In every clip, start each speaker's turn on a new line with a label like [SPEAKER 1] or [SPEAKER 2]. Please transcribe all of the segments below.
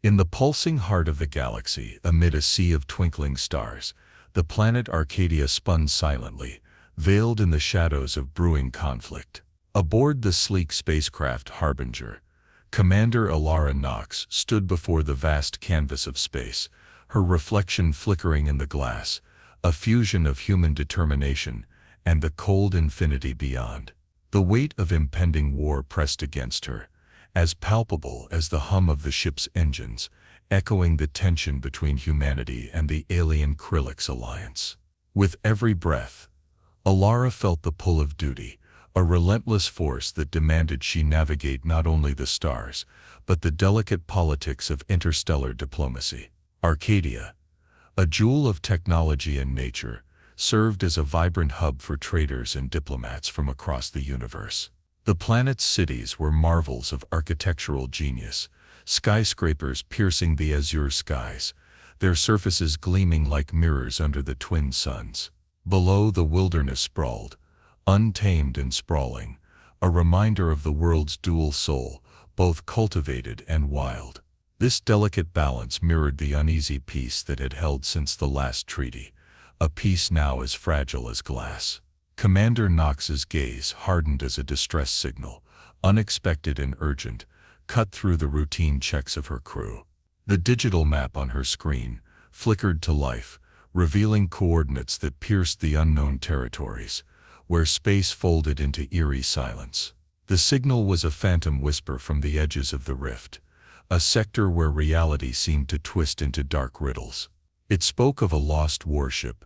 [SPEAKER 1] In the pulsing heart of the galaxy, amid a sea of twinkling stars, the planet Arcadia spun silently, veiled in the shadows of brewing conflict. Aboard the sleek spacecraft Harbinger, Commander Alara Nox stood before the vast canvas of space, her reflection flickering in the glass, a fusion of human determination and the cold infinity beyond. The weight of impending war pressed against her, as palpable as the hum of the ship's engines, echoing the tension between humanity and the alien Krillix alliance. With every breath, Alara felt the pull of duty, a relentless force that demanded she navigate not only the stars, but the delicate politics of interstellar diplomacy. Arcadia, a jewel of technology and nature, served as a vibrant hub for traders and diplomats from across the universe. The planet's cities were marvels of architectural genius, skyscrapers piercing the azure skies, their surfaces gleaming like mirrors under the twin suns. Below, the wilderness sprawled, untamed and sprawling, a reminder of the world's dual soul, both cultivated and wild. This delicate balance mirrored the uneasy peace that had held since the last treaty, a peace now as fragile as glass. Commander Nox's gaze hardened as a distress signal, unexpected and urgent, cut through the routine checks of her crew. The digital map on her screen flickered to life, revealing coordinates that pierced the unknown territories, where space folded into eerie silence. The signal was a phantom whisper from the edges of the rift, a sector where reality seemed to twist into dark riddles. It spoke of a lost warship,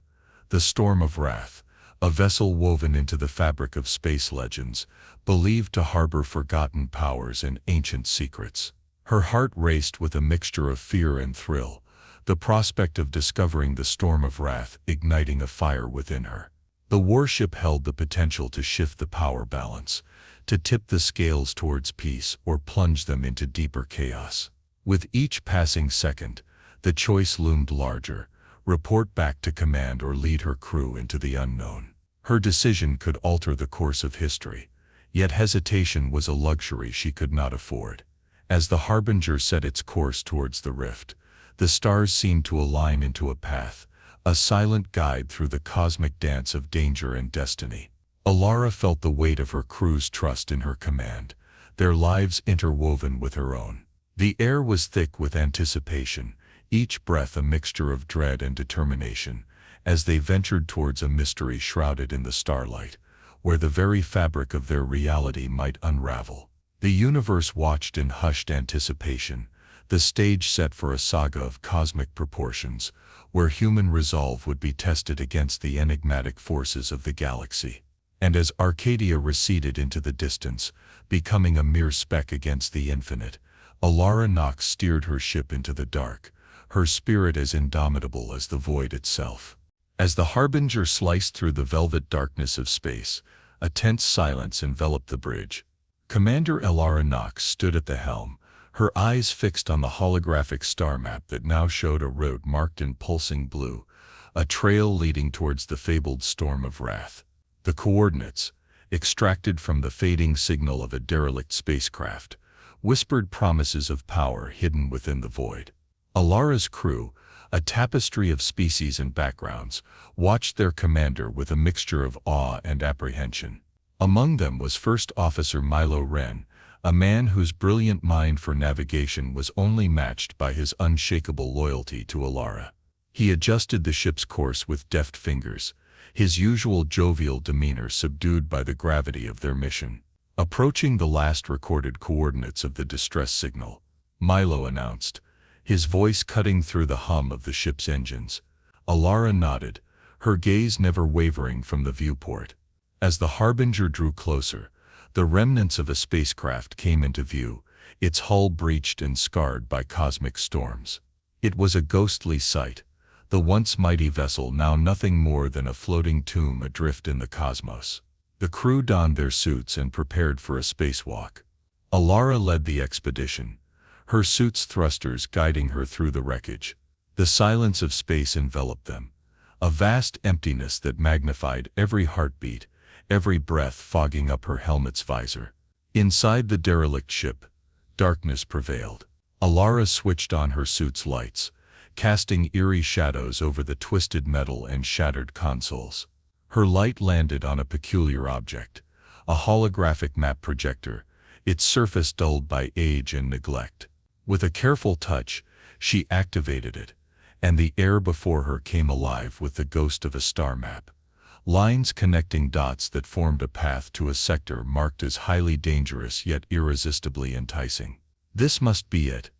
[SPEAKER 1] the Storm of Wrath, a vessel woven into the fabric of space legends, believed to harbor forgotten powers and ancient secrets. Her heart raced with a mixture of fear and thrill, the prospect of discovering the Storm of Wrath igniting a fire within her. The warship held the potential to shift the power balance, to tip the scales towards peace or plunge them into deeper chaos. With each passing second, the choice loomed larger: report back to command or lead her crew into the unknown. Her decision could alter the course of history, yet hesitation was a luxury she could not afford. As the Harbinger set its course towards the rift, the stars seemed to align into a path, a silent guide through the cosmic dance of danger and destiny. Alara felt the weight of her crew's trust in her command, their lives interwoven with her own. The air was thick with anticipation, each breath a mixture of dread and determination, as they ventured towards a mystery shrouded in the starlight, where the very fabric of their reality might unravel. The universe watched in hushed anticipation, the stage set for a saga of cosmic proportions, where human resolve would be tested against the enigmatic forces of the galaxy. And as Arcadia receded into the distance, becoming a mere speck against the infinite, Alara Nox steered her ship into the dark, her spirit as indomitable as the void itself. As the Harbinger sliced through the velvet darkness of space, a tense silence enveloped the bridge. Commander Alara Nox stood at the helm, her eyes fixed on the holographic star map that now showed a road marked in pulsing blue, a trail leading towards the fabled Storm of Wrath. The coordinates, extracted from the fading signal of a derelict spacecraft, whispered promises of power hidden within the void. Alara's crew, a tapestry of species and backgrounds, watched their commander with a mixture of awe and apprehension. Among them was First Officer Milo Ren, a man whose brilliant mind for navigation was only matched by his unshakable loyalty to Alara. He adjusted the ship's course with deft fingers, his usual jovial demeanor subdued by the gravity of their mission. Approaching the last recorded coordinates of the distress signal, Milo announced, his voice cutting through the hum of the ship's engines. Alara nodded, her gaze never wavering from the viewport. As the Harbinger drew closer, the remnants of a spacecraft came into view, its hull breached and scarred by cosmic storms. It was a ghostly sight, the once mighty vessel now nothing more than a floating tomb adrift in the cosmos. The crew donned their suits and prepared for a spacewalk. Alara led the expedition, her suit's thrusters guiding her through the wreckage. The silence of space enveloped them, a vast emptiness that magnified every heartbeat, every breath fogging up her helmet's visor. Inside the derelict ship, darkness prevailed. Alara switched on her suit's lights, casting eerie shadows over the twisted metal and shattered consoles. Her light landed on a peculiar object, a holographic map projector, its surface dulled by age and neglect. With a careful touch, she activated it, and the air before her came alive with the ghost of a star map. Lines connecting dots that formed a path to a sector marked as highly dangerous yet irresistibly enticing. "This must be it,"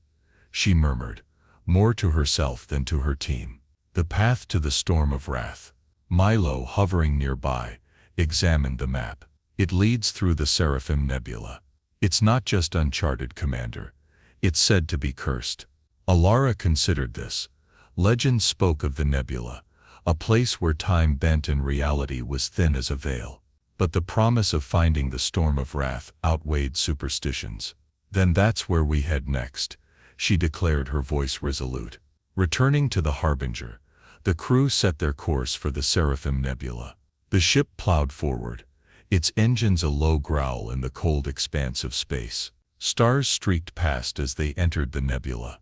[SPEAKER 1] she murmured, more to herself than to her team. The path to the storm of wrath. Milo, hovering nearby, examined the map. "It leads through the Seraphim Nebula. It's not just uncharted, Commander. It's said to be cursed." Alara considered this. Legend spoke of the nebula, a place where time bent and reality was thin as a veil. But the promise of finding the storm of wrath outweighed superstitions. "Then that's where we head next," she declared, her voice resolute. Returning to the Harbinger, the crew set their course for the Seraphim Nebula. The ship plowed forward, its engines a low growl in the cold expanse of space. Stars streaked past as they entered the nebula,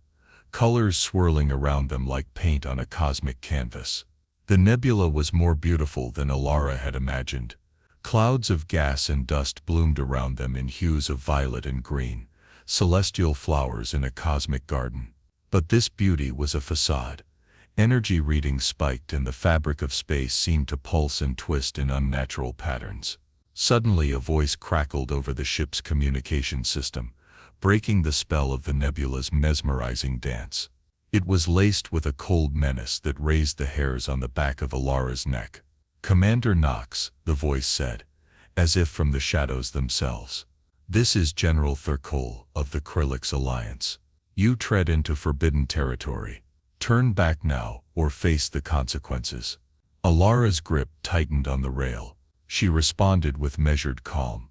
[SPEAKER 1] colors swirling around them like paint on a cosmic canvas. The nebula was more beautiful than Alara had imagined. Clouds of gas and dust bloomed around them in hues of violet and green, celestial flowers in a cosmic garden. But this beauty was a facade. Energy readings spiked and the fabric of space seemed to pulse and twist in unnatural patterns. Suddenly a voice crackled over the ship's communication system, breaking the spell of the nebula's mesmerizing dance. It was laced with a cold menace that raised the hairs on the back of Alara's neck. "Commander Knox," the voice said, as if from the shadows themselves. "This is General Thurkol of the Krillix Alliance. You tread into forbidden territory. Turn back now, or face the consequences." Alara's grip tightened on the rail. She responded with measured calm.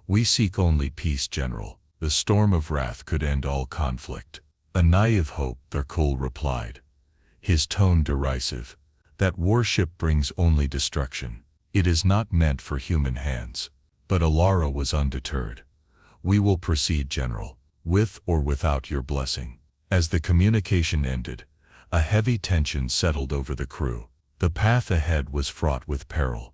[SPEAKER 1] "We seek only peace, General. The storm of wrath could end all conflict." "A naive hope," Thurkol replied, his tone derisive. "That warship brings only destruction. It is not meant for human hands." But Alara was undeterred. "We will proceed, General, with or without your blessing." As the communication ended, a heavy tension settled over the crew. The path ahead was fraught with peril,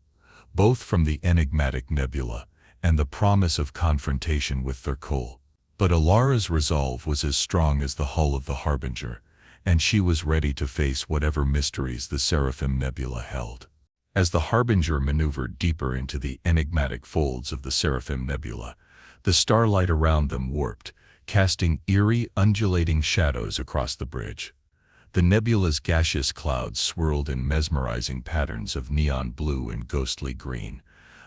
[SPEAKER 1] both from the enigmatic nebula and the promise of confrontation with Thurkol. But Alara's resolve was as strong as the hull of the Harbinger, and she was ready to face whatever mysteries the Seraphim Nebula held. As the Harbinger maneuvered deeper into the enigmatic folds of the Seraphim Nebula, the starlight around them warped, casting eerie, undulating shadows across the bridge. The nebula's gaseous clouds swirled in mesmerizing patterns of neon blue and ghostly green,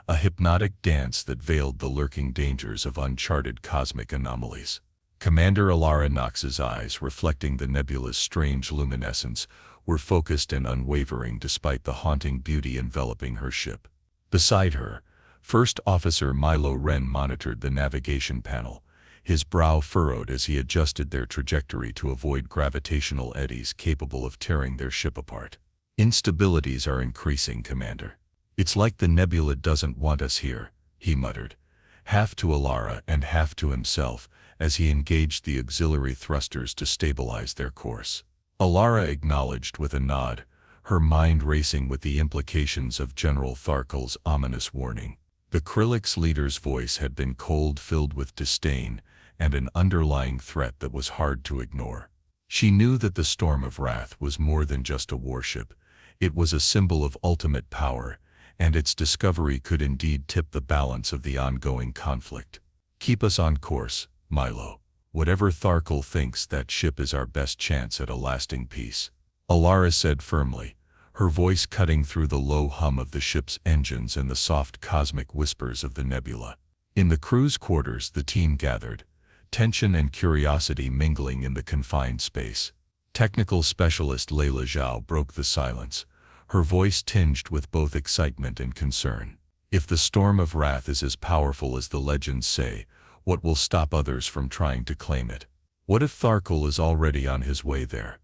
[SPEAKER 1] a hypnotic dance that veiled the lurking dangers of uncharted cosmic anomalies. Commander Alara Knox's eyes, reflecting the nebula's strange luminescence, were focused and unwavering despite the haunting beauty enveloping her ship. Beside her, First Officer Milo Wren monitored the navigation panel, his brow furrowed as he adjusted their trajectory to avoid gravitational eddies capable of tearing their ship apart. "Instabilities are increasing, Commander. It's like the nebula doesn't want us here," he muttered, half to Alara and half to himself, as he engaged the auxiliary thrusters to stabilize their course. Alara acknowledged with a nod, her mind racing with the implications of General Thurkol's ominous warning. The Krillix leader's voice had been cold, filled with disdain, and an underlying threat that was hard to ignore. She knew that the storm of wrath was more than just a warship. It was a symbol of ultimate power, and its discovery could indeed tip the balance of the ongoing conflict. "Keep us on course, Milo. Whatever Thurkol thinks, that ship is our best chance at a lasting peace," Alara said firmly, her voice cutting through the low hum of the ship's engines and the soft cosmic whispers of the nebula. In the crew's quarters the team gathered, tension and curiosity mingling in the confined space. Technical specialist Layla Zhao broke the silence, her voice tinged with both excitement and concern. "If the storm of wrath is as powerful as the legends say, what will stop others from trying to claim it? What if Thurkol is already on his way there?"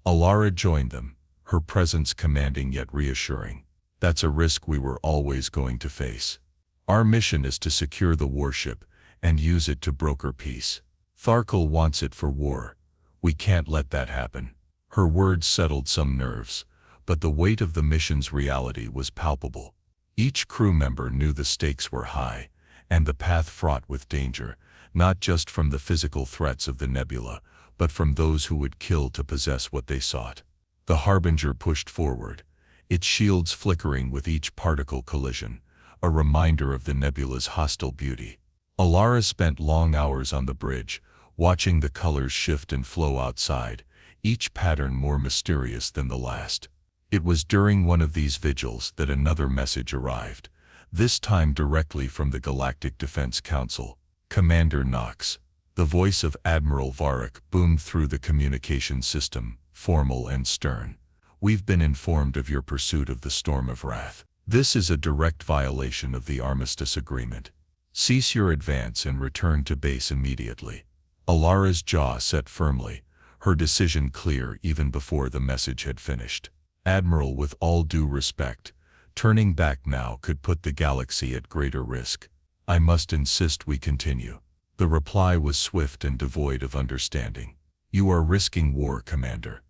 [SPEAKER 1] Alara joined them, her presence commanding yet reassuring. "That's a risk we were always going to face. Our mission is to secure the warship and use it to broker peace." Tharkle wants it for war. We can't let that happen. Her words settled some nerves, but the weight of the mission's reality was palpable. Each crew member knew the stakes were high, and the path fraught with danger, not just from the physical threats of the nebula, but from those who would kill to possess what they sought. The Harbinger pushed forward, its shields flickering with each particle collision, a reminder of the nebula's hostile beauty. Alara spent long hours on the bridge, watching the colors shift and flow outside, each pattern more mysterious than the last. It was during one of these vigils that another message arrived, this time directly from the Galactic Defense Council. Commander Knox. The voice of Admiral Varric boomed through the communication system, formal and stern. We've been informed of your pursuit of the Storm of Wrath. This is a direct violation of the Armistice Agreement. Cease your advance and return to base immediately. Alara's jaw set firmly, her decision clear even before the message had finished. Admiral, with all due respect, turning back now could put the galaxy at greater risk. I must insist we continue. The reply was swift and devoid of understanding. You are risking war, Commander.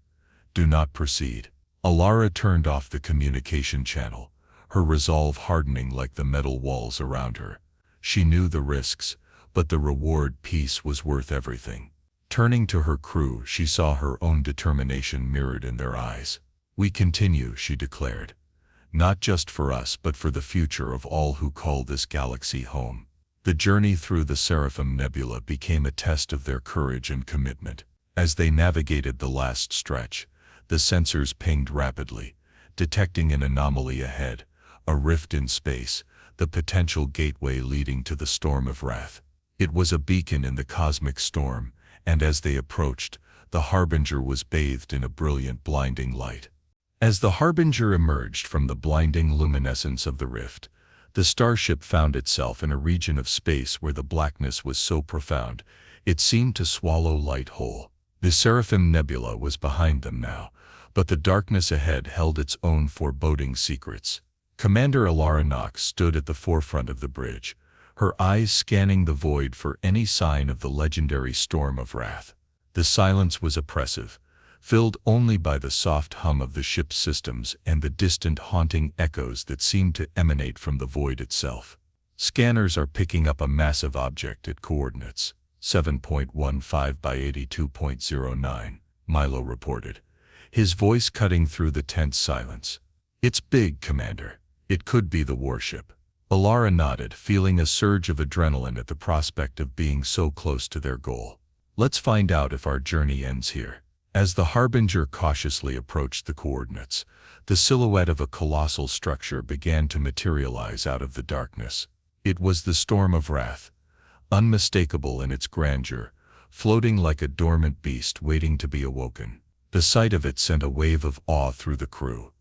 [SPEAKER 1] Do not proceed. Alara turned off the communication channel, her resolve hardening like the metal walls around her. She knew the risks, but the reward piece was worth everything. Turning to her crew, she saw her own determination mirrored in their eyes. We continue, she declared. Not just for us, but for the future of all who call this galaxy home. The journey through the Seraphim Nebula became a test of their courage and commitment. As they navigated the last stretch, the sensors pinged rapidly, detecting an anomaly ahead, a rift in space, the potential gateway leading to the Storm of Wrath. It was a beacon in the cosmic storm, and as they approached, the Harbinger was bathed in a brilliant, blinding light. As the Harbinger emerged from the blinding luminescence of the rift, the starship found itself in a region of space where the blackness was so profound, it seemed to swallow light whole. The Seraphim Nebula was behind them now, but the darkness ahead held its own foreboding secrets. Commander Alara Knox stood at the forefront of the bridge, her eyes scanning the void for any sign of the legendary Storm of Wrath. The silence was oppressive, filled only by the soft hum of the ship's systems and the distant haunting echoes that seemed to emanate from the void itself. Scanners are picking up a massive object at coordinates 7.15 by 82.09, Milo reported, his voice cutting through the tense silence. It's big, Commander. It could be the warship. Alara nodded, feeling a surge of adrenaline at the prospect of being so close to their goal. Let's find out if our journey ends here. As the Harbinger cautiously approached the coordinates, the silhouette of a colossal structure began to materialize out of the darkness. It was the Storm of Wrath, unmistakable in its grandeur, floating like a dormant beast waiting to be awoken. The sight of it sent a wave of awe through the crew.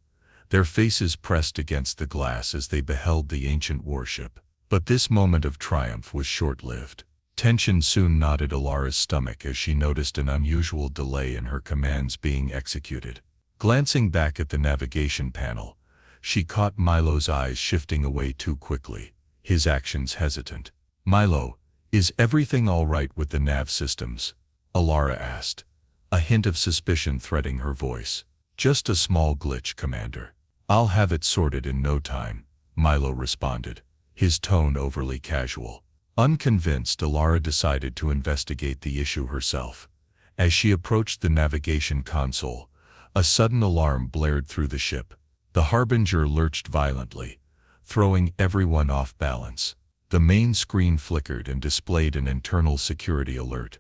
[SPEAKER 1] Their faces pressed against the glass as they beheld the ancient warship. But this moment of triumph was short-lived. Tension soon knotted Alara's stomach as she noticed an unusual delay in her commands being executed. Glancing back at the navigation panel, she caught Milo's eyes shifting away too quickly, his actions hesitant. Milo, is everything all right with the nav systems? Alara asked, a hint of suspicion threading her voice. Just a small glitch, Commander. I'll have it sorted in no time, Milo responded, his tone overly casual. Unconvinced, Alara decided to investigate the issue herself. As she approached the navigation console, a sudden alarm blared through the ship. The Harbinger lurched violently, throwing everyone off balance. The main screen flickered and displayed an internal security alert.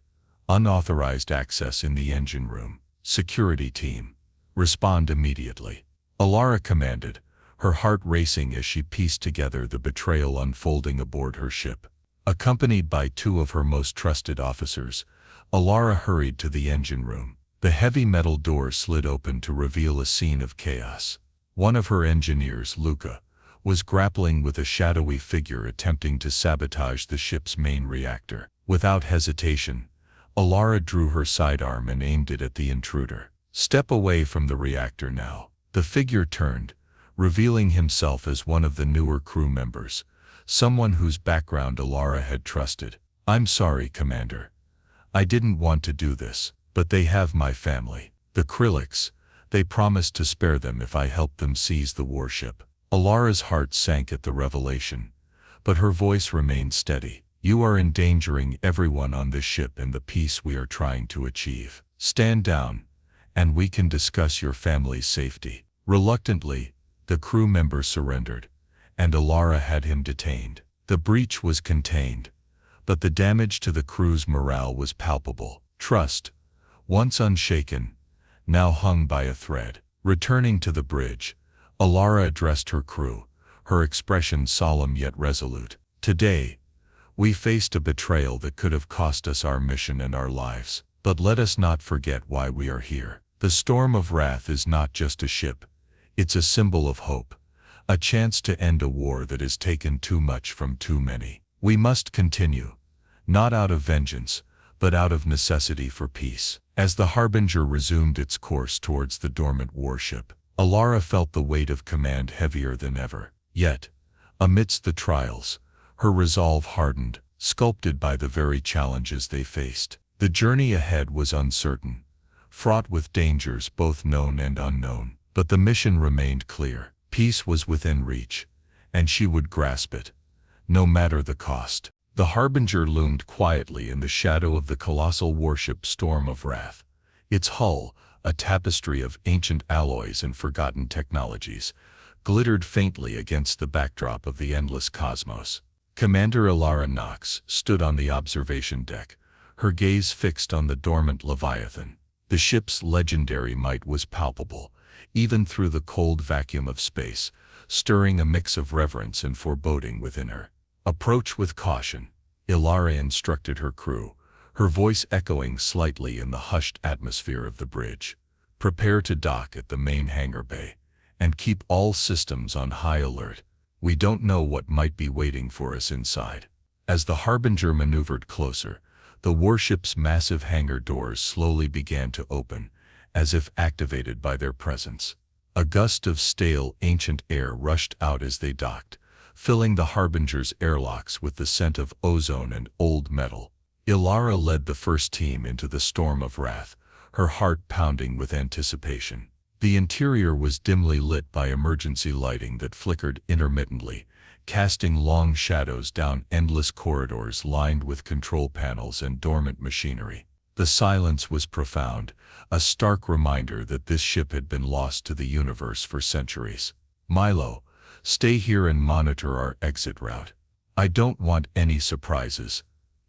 [SPEAKER 1] Unauthorized access in the engine room. Security team, respond immediately. Alara commanded, her heart racing as she pieced together the betrayal unfolding aboard her ship. Accompanied by two of her most trusted officers, Alara hurried to the engine room. The heavy metal door slid open to reveal a scene of chaos. One of her engineers, Luca, was grappling with a shadowy figure attempting to sabotage the ship's main reactor. Without hesitation, Alara drew her sidearm and aimed it at the intruder. Step away from the reactor now. The figure turned, revealing himself as one of the newer crew members, someone whose background Alara had trusted. I'm sorry, Commander. I didn't want to do this, but they have my family. The Krillix, they promised to spare them if I helped them seize the warship. Alara's heart sank at the revelation, but her voice remained steady. You are endangering everyone on this ship and the peace we are trying to achieve. Stand down, and we can discuss your family's safety. Reluctantly, the crew member surrendered, and Alara had him detained. The breach was contained, but the damage to the crew's morale was palpable. Trust, once unshaken, now hung by a thread. Returning to the bridge, Alara addressed her crew, her expression solemn yet resolute. Today, we faced a betrayal that could have cost us our mission and our lives. But let us not forget why we are here. The Storm of Wrath is not just a ship. It's a symbol of hope, a chance to end a war that has taken too much from too many. We must continue, not out of vengeance, but out of necessity for peace. As the Harbinger resumed its course towards the dormant warship, Alara felt the weight of command heavier than ever. Yet, amidst the trials, her resolve hardened, sculpted by the very challenges they faced. The journey ahead was uncertain, fraught with dangers both known and unknown, but the mission remained clear. Peace was within reach, and she would grasp it, no matter the cost. The Harbinger loomed quietly in the shadow of the colossal warship Storm of Wrath. Its hull, a tapestry of ancient alloys and forgotten technologies, glittered faintly against the backdrop of the endless cosmos. Commander Alara Knox stood on the observation deck, her gaze fixed on the dormant Leviathan. The ship's legendary might was palpable, even through the cold vacuum of space, stirring a mix of reverence and foreboding within her. Approach with caution, Alara instructed her crew, her voice echoing slightly in the hushed atmosphere of the bridge. Prepare to dock at the main hangar bay, and keep all systems on high alert. We don't know what might be waiting for us inside. As the Harbinger maneuvered closer, the warship's massive hangar doors slowly began to open, as if activated by their presence. A gust of stale, ancient air rushed out as they docked, filling the Harbinger's airlocks with the scent of ozone and old metal. Alara led the first team into the Storm of Wrath, her heart pounding with anticipation. The interior was dimly lit by emergency lighting that flickered intermittently, casting long shadows down endless corridors lined with control panels and dormant machinery. The silence was profound, a stark reminder that this ship had been lost to the universe for centuries. Milo, stay here and monitor our exit route. I don't want any surprises,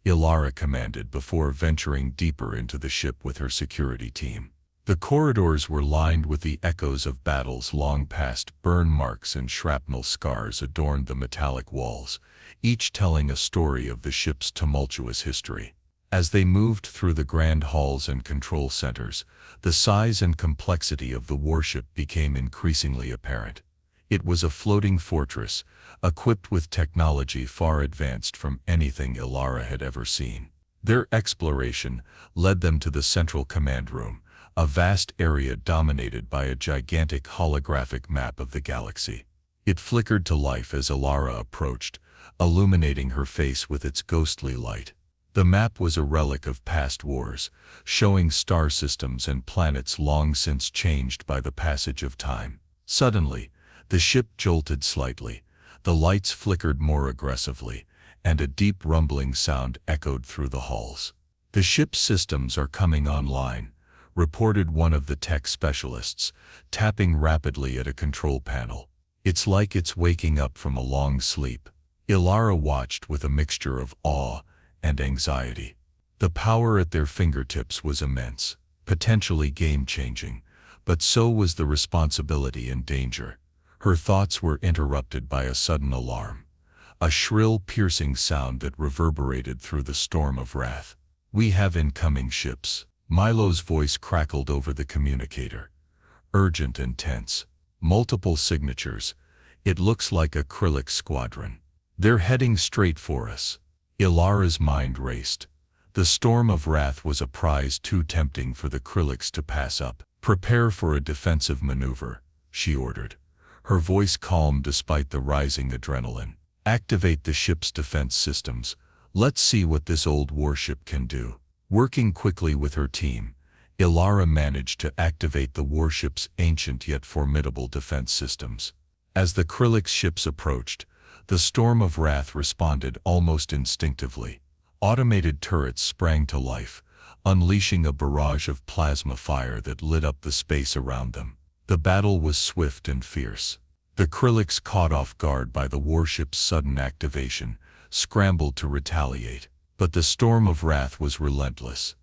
[SPEAKER 1] Alara commanded before venturing deeper into the ship with her security team. The corridors were lined with the echoes of battles long past. Burn marks and shrapnel scars adorned the metallic walls, each telling a story of the ship's tumultuous history. As they moved through the grand halls and control centers, the size and complexity of the warship became increasingly apparent. It was a floating fortress, equipped with technology far advanced from anything Alara had ever seen. Their exploration led them to the central command room, a vast area dominated by a gigantic holographic map of the galaxy. It flickered to life as Alara approached, illuminating her face with its ghostly light. The map was a relic of past wars, showing star systems and planets long since changed by the passage of time. Suddenly, the ship jolted slightly, the lights flickered more aggressively, and a deep rumbling sound echoed through the halls. The ship's systems are coming online, reported one of the tech specialists, tapping rapidly at a control panel. It's like it's waking up from a long sleep. Alara watched with a mixture of awe and anxiety. The power at their fingertips was immense, potentially game-changing, but so was the responsibility and danger. Her thoughts were interrupted by a sudden alarm, a shrill, piercing sound that reverberated through the Storm of Wrath. We have incoming ships. Milo's voice crackled over the communicator, urgent and tense. Multiple signatures. It looks like a Krillix squadron. They're heading straight for us. Ilara's mind raced. The Storm of Wrath was a prize too tempting for the Krillix to pass up. Prepare for a defensive maneuver, she ordered, her voice calm despite the rising adrenaline. Activate the ship's defense systems. Let's see what this old warship can do. Working quickly with her team, Ilara managed to activate the warship's ancient yet formidable defense systems. As the Krillix ships approached, the storm of wrath responded almost instinctively. Automated turrets sprang to life, unleashing a barrage of plasma fire that lit up the space around them. The battle was swift and fierce. The Krillix, caught off guard by the warship's sudden activation, scrambled to retaliate. But the storm of wrath was relentless.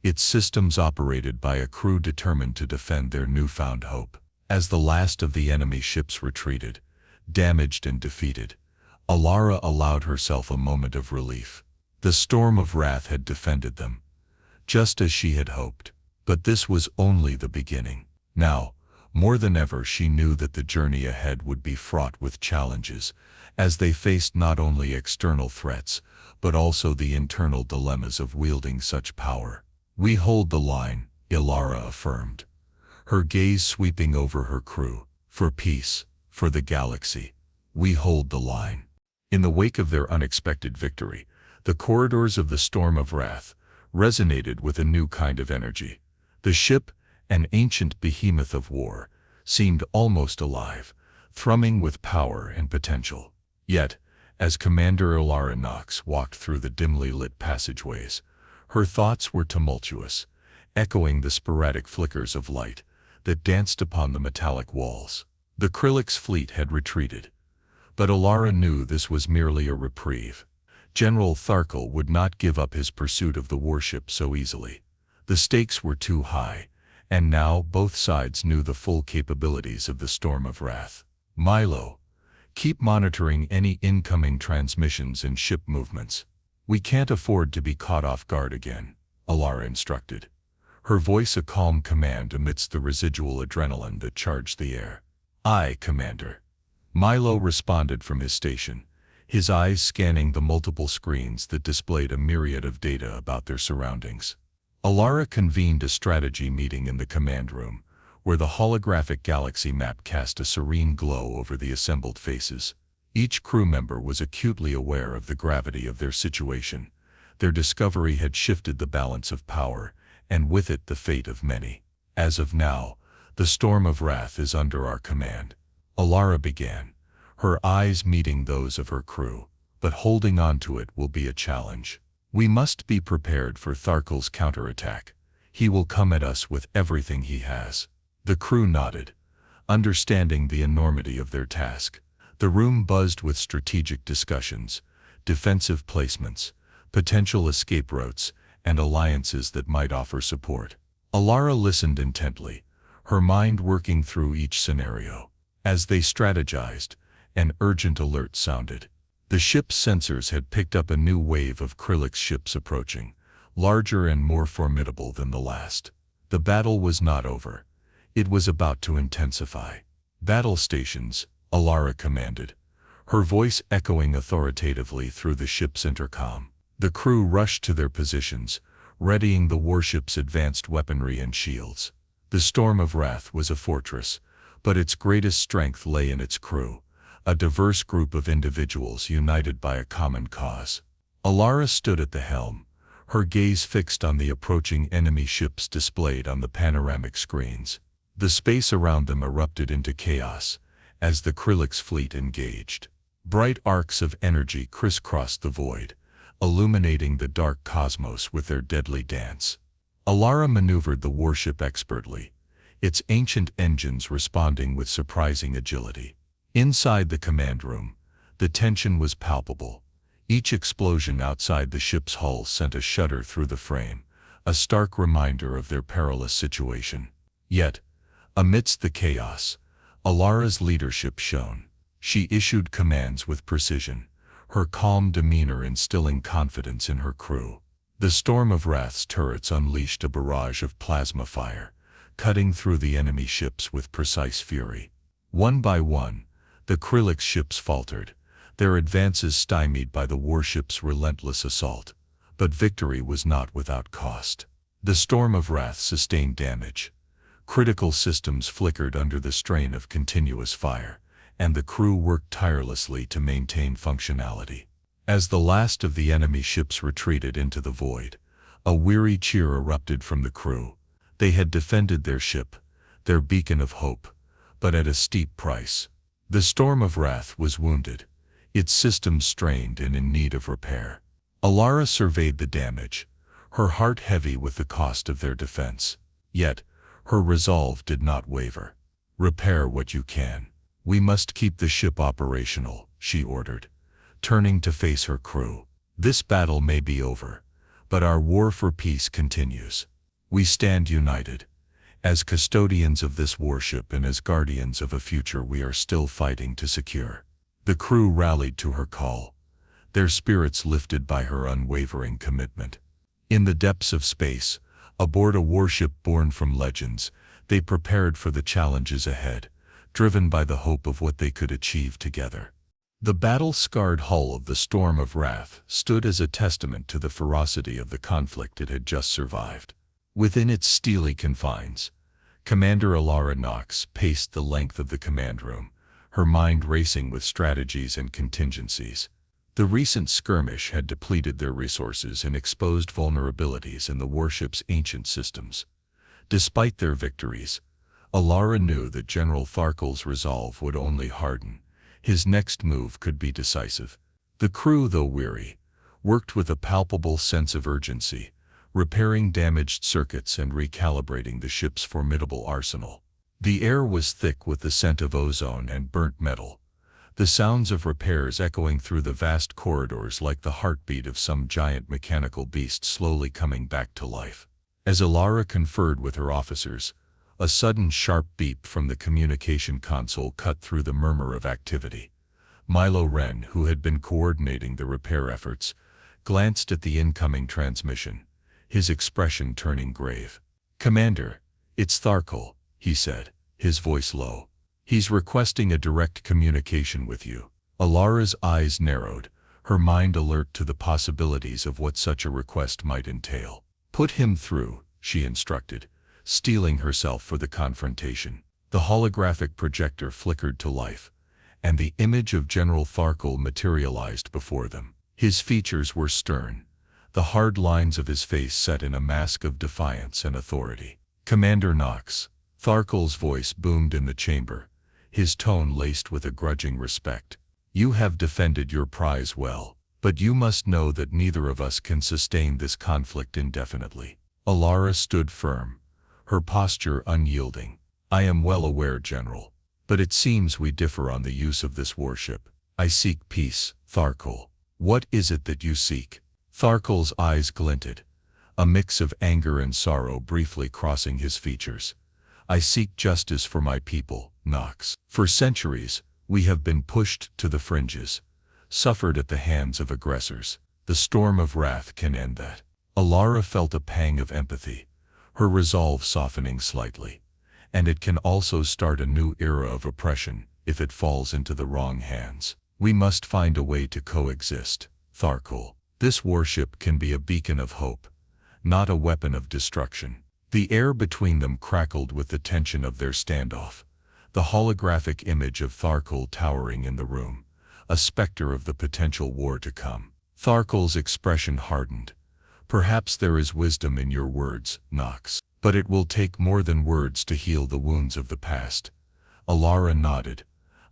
[SPEAKER 1] Its systems operated by a crew determined to defend their newfound hope. As the last of the enemy ships retreated, damaged and defeated, Ilara allowed herself a moment of relief. The storm of wrath had defended them, just as she had hoped. But this was only the beginning. Now, more than ever, she knew that the journey ahead would be fraught with challenges, as they faced not only external threats, but also the internal dilemmas of wielding such power. "We hold the line," Ilara affirmed, her gaze sweeping over her crew. "For peace, for the galaxy, we hold the line." In the wake of their unexpected victory, the corridors of the Storm of Wrath resonated with a new kind of energy. The ship, an ancient behemoth of war, seemed almost alive, thrumming with power and potential. Yet, as Commander Ilara Nox walked through the dimly lit passageways, her thoughts were tumultuous, echoing the sporadic flickers of light that danced upon the metallic walls. The Krillix fleet had retreated, but Ilara knew this was merely a reprieve. General Tharkle would not give up his pursuit of the warship so easily. The stakes were too high, and now both sides knew the full capabilities of the Storm of Wrath. "Milo, keep monitoring any incoming transmissions and ship movements. We can't afford to be caught off guard again," Ilara instructed, her voice a calm command amidst the residual adrenaline that charged the air. "Aye, Commander," Milo responded from his station, his eyes scanning the multiple screens that displayed a myriad of data about their surroundings. Ilara convened a strategy meeting in the command room, where the holographic galaxy map cast a serene glow over the assembled faces. Each crew member was acutely aware of the gravity of their situation. Their discovery had shifted the balance of power, and with it the fate of many. "As of now, the Storm of Wrath is under our command," Ilara began, her eyes meeting those of her crew. "But holding on to it will be a challenge. We must be prepared for Tharkle's counterattack. He will come at us with everything he has." The crew nodded, understanding the enormity of their task. The room buzzed with strategic discussions, defensive placements, potential escape routes, and alliances that might offer support. Ilara listened intently, her mind working through each scenario. As they strategized, an urgent alert sounded. The ship's sensors had picked up a new wave of Krillix ships approaching, larger and more formidable than the last. The battle was not over. It was about to intensify. "Battle stations," Ilara commanded, her voice echoing authoritatively through the ship's intercom. The crew rushed to their positions, readying the warship's advanced weaponry and shields. The Storm of Wrath was a fortress, but its greatest strength lay in its crew, a diverse group of individuals united by a common cause. Ilara stood at the helm, her gaze fixed on the approaching enemy ships displayed on the panoramic screens. The space around them erupted into chaos as the Krillix fleet engaged. Bright arcs of energy crisscrossed the void, illuminating the dark cosmos with their deadly dance. Ilara maneuvered the warship expertly, its ancient engines responding with surprising agility. Inside the command room, the tension was palpable. Each explosion outside the ship's hull sent a shudder through the frame, a stark reminder of their perilous situation. Yet, amidst the chaos, Ilara's leadership shone. She issued commands with precision, her calm demeanor instilling confidence in her crew. The Storm of Wrath's turrets unleashed a barrage of plasma fire, cutting through the enemy ships with precise fury. One by one, the Krillix ships faltered, their advances stymied by the warship's relentless assault. But victory was not without cost. The Storm of Wrath sustained damage. Critical systems flickered under the strain of continuous fire, and the crew worked tirelessly to maintain functionality. As the last of the enemy ships retreated into the void, A weary cheer erupted from the crew. They had defended their ship, their beacon of hope, but at a steep price. The Storm of Wrath was wounded, its systems strained and in need of repair. Alara surveyed the damage, her heart heavy with the cost of their defense. Yet, her resolve did not waver. "Repair what you can. We must keep the ship operational," she ordered, turning to face her crew. "This battle may be over, but our war for peace continues. We stand united. As custodians of this warship and as guardians of a future we are still fighting to secure." The crew rallied to her call, their spirits lifted by her unwavering commitment. In the depths of space, aboard a warship born from legends, they prepared for the challenges ahead, driven by the hope of what they could achieve together. The battle-scarred hull of the Storm of Wrath stood as a testament to the ferocity of the conflict it had just survived. Within its steely confines, Commander Alara Knox paced the length of the command room, her mind racing with strategies and contingencies. The recent skirmish had depleted their resources and exposed vulnerabilities in the warship's ancient systems. Despite their victories, Alara knew that General Tharkal's resolve would only harden. His next move could be decisive. The crew, though weary, worked with a palpable sense of urgency, repairing damaged circuits and recalibrating the ship's formidable arsenal. The air was thick with the scent of ozone and burnt metal, the sounds of repairs echoing through the vast corridors like the heartbeat of some giant mechanical beast slowly coming back to life. As Alara conferred with her officers, a sudden sharp beep from the communication console cut through the murmur of activity. Milo Wren, who had been coordinating the repair efforts, glanced at the incoming transmission, his expression turning grave. "Commander, it's Tharkal," he said, his voice low. "He's requesting a direct communication with you." Alara's eyes narrowed, her mind alert to the possibilities of what such a request might entail. "Put him through," she instructed, steeling herself for the confrontation. The holographic projector flickered to life, and the image of General Tharkal materialized before them. His features were stern, the hard lines of his face set in a mask of defiance and authority. "Commander Knox," Tharkal's voice boomed in the chamber, his tone laced with a grudging respect. "You have defended your prize well, but you must know that neither of us can sustain this conflict indefinitely." Alara stood firm, her posture unyielding. "I am well aware, General, but it seems we differ on the use of this warship." "I seek peace, Tharkal." "What is it that you seek?" Tharkal's eyes glinted, a mix of anger and sorrow briefly crossing his features. "I seek justice for my people, Knox. For centuries, we have been pushed to the fringes, suffered at the hands of aggressors. The Storm of Wrath can end that." Alara felt a pang of empathy, her resolve softening slightly. "And it can also start a new era of oppression if it falls into the wrong hands. We must find a way to coexist, Tharkal. This warship can be a beacon of hope, not a weapon of destruction." The air between them crackled with the tension of their standoff, the holographic image of Tharkal towering in the room, a specter of the potential war to come. Tharkal's expression hardened. "Perhaps there is wisdom in your words, Knox, but it will take more than words to heal the wounds of the past." Alara nodded,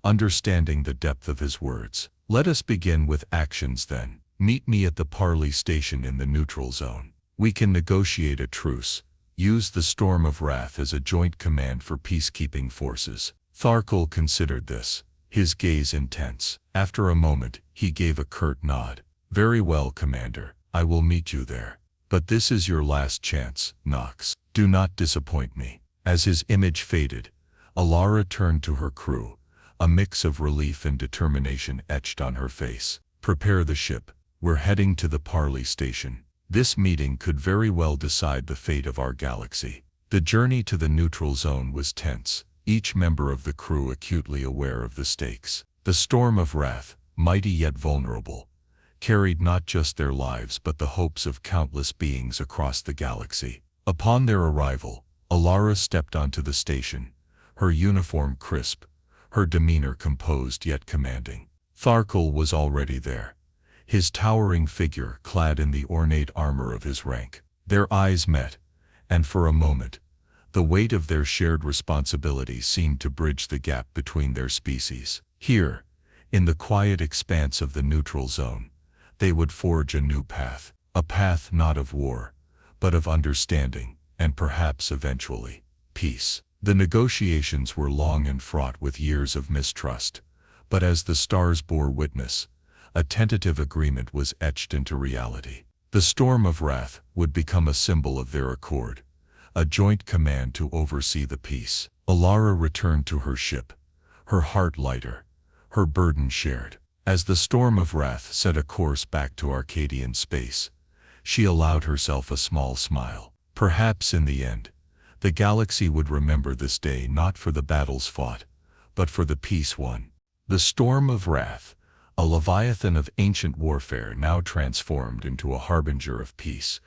[SPEAKER 1] understanding the depth of his words. "Let us begin with actions then. Meet me at the Parley station in the neutral zone. We can negotiate a truce. Use the Storm of Wrath as a joint command for peacekeeping forces." Tharkal considered this, his gaze intense. After a moment, he gave a curt nod. "Very well, Commander. I will meet you there. But this is your last chance, Knox. Do not disappoint me." As his image faded, Alara turned to her crew, a mix of relief and determination etched on her face. "Prepare the ship. We're heading to the Parley station. This meeting could very well decide the fate of our galaxy." The journey to the neutral zone was tense, each member of the crew acutely aware of the stakes. The Storm of Wrath, mighty yet vulnerable, carried not just their lives but the hopes of countless beings across the galaxy. Upon their arrival, Alara stepped onto the station, her uniform crisp, her demeanor composed yet commanding. Tharkal was already there, his towering figure clad in the ornate armor of his rank. Their eyes met, and for a moment, the weight of their shared responsibility seemed to bridge the gap between their species. Here, in the quiet expanse of the neutral zone, they would forge a new path, a path not of war, but of understanding, and perhaps eventually, peace. The negotiations were long and fraught with years of mistrust, but as the stars bore witness, a tentative agreement was etched into reality. The storm of wrath would become a symbol of their accord, a joint command to oversee the peace. Alara returned to her ship, her heart lighter, her burden shared. As the storm of wrath set a course back to Arcadian space, she allowed herself a small smile. Perhaps in the end, the galaxy would remember this day not for the battles fought, but for the peace won. The storm of wrath, a leviathan of ancient warfare now transformed into a harbinger of peace,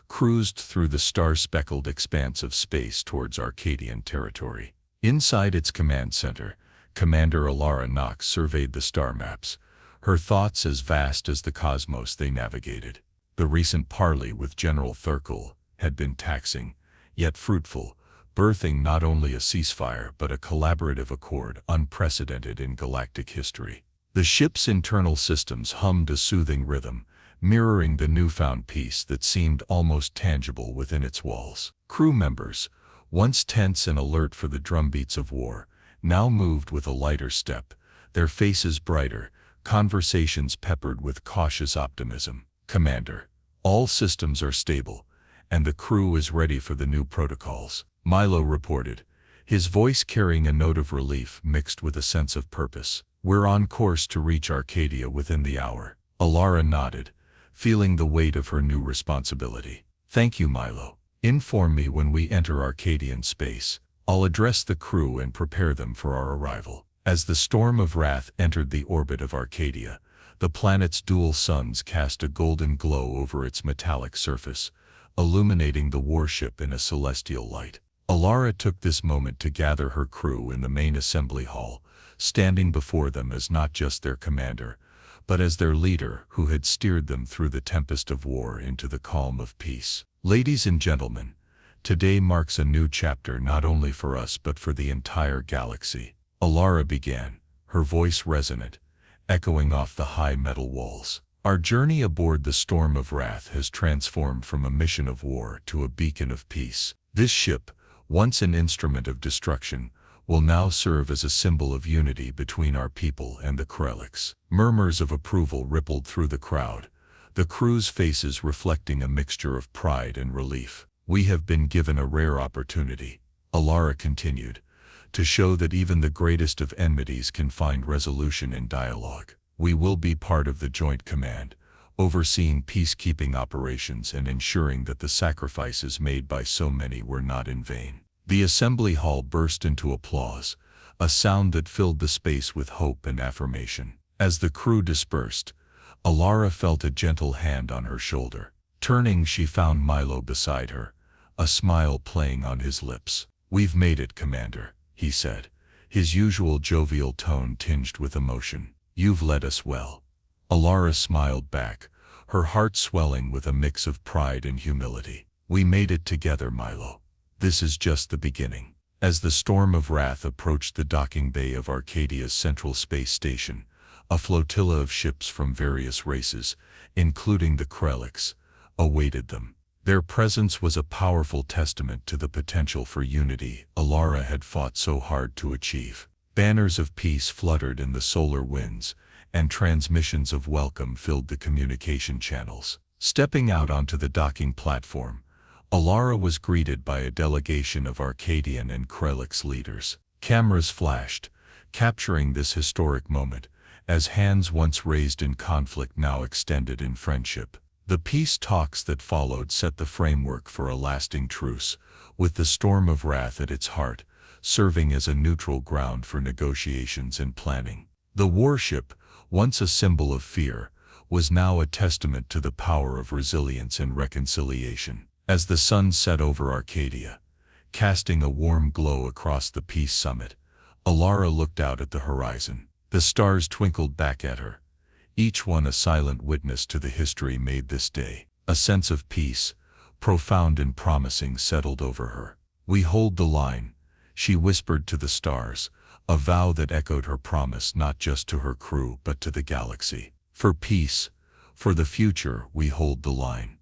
[SPEAKER 1] cruised through the star-speckled expanse of space towards Arcadian territory. Inside its command center, Commander Alara Nox surveyed the star maps, her thoughts as vast as the cosmos they navigated. The recent parley with General Thurkel had been taxing, yet fruitful, birthing not only a ceasefire but a collaborative accord unprecedented in galactic history. The ship's internal systems hummed a soothing rhythm, mirroring the newfound peace that seemed almost tangible within its walls. Crew members, once tense and alert for the drumbeats of war, now moved with a lighter step, their faces brighter, conversations peppered with cautious optimism. "Commander, all systems are stable, and the crew is ready for the new protocols," Milo reported, his voice carrying a note of relief mixed with a sense of purpose. "We're on course to reach Arcadia within the hour." Alara nodded, feeling the weight of her new responsibility. "Thank you, Milo. Inform me when we enter Arcadian space. I'll address the crew and prepare them for our arrival." As the storm of wrath entered the orbit of Arcadia, the planet's dual suns cast a golden glow over its metallic surface, illuminating the warship in a celestial light. Alara took this moment to gather her crew in the main assembly hall, standing before them as not just their commander, but as their leader who had steered them through the tempest of war into the calm of peace. "Ladies and gentlemen, today marks a new chapter not only for us but for the entire galaxy," Alara began, her voice resonant, echoing off the high metal walls. "Our journey aboard the Storm of Wrath has transformed from a mission of war to a beacon of peace. This ship, once an instrument of destruction, will now serve as a symbol of unity between our people and the Krelliks." Murmurs of approval rippled through the crowd, the crew's faces reflecting a mixture of pride and relief. "We have been given a rare opportunity," Alara continued, "to show that even the greatest of enmities can find resolution in dialogue. We will be part of the Joint Command, overseeing peacekeeping operations and ensuring that the sacrifices made by so many were not in vain." The assembly hall burst into applause, a sound that filled the space with hope and affirmation. As the crew dispersed, Alara felt a gentle hand on her shoulder. Turning, she found Milo beside her, a smile playing on his lips. "We've made it, Commander," he said, his usual jovial tone tinged with emotion. "You've led us well." Alara smiled back, her heart swelling with a mix of pride and humility. "We made it together, Milo. This is just the beginning." As the Storm of Wrath approached the docking bay of Arcadia's central space station, a flotilla of ships from various races, including the Krelliks, awaited them. Their presence was a powerful testament to the potential for unity Alara had fought so hard to achieve. Banners of peace fluttered in the solar winds, and transmissions of welcome filled the communication channels. Stepping out onto the docking platform, Alara was greeted by a delegation of Arcadian and Krelliks leaders. Cameras flashed, capturing this historic moment, as hands once raised in conflict now extended in friendship. The peace talks that followed set the framework for a lasting truce, with the Storm of Wrath at its heart, serving as a neutral ground for negotiations and planning. The warship, once a symbol of fear, was now a testament to the power of resilience and reconciliation. As the sun set over Arcadia, casting a warm glow across the peace summit, Alara looked out at the horizon. The stars twinkled back at her, each one a silent witness to the history made this day. A sense of peace, profound and promising, settled over her. "We hold the line," she whispered to the stars, a vow that echoed her promise not just to her crew but to the galaxy. "For peace, for the future, we hold the line."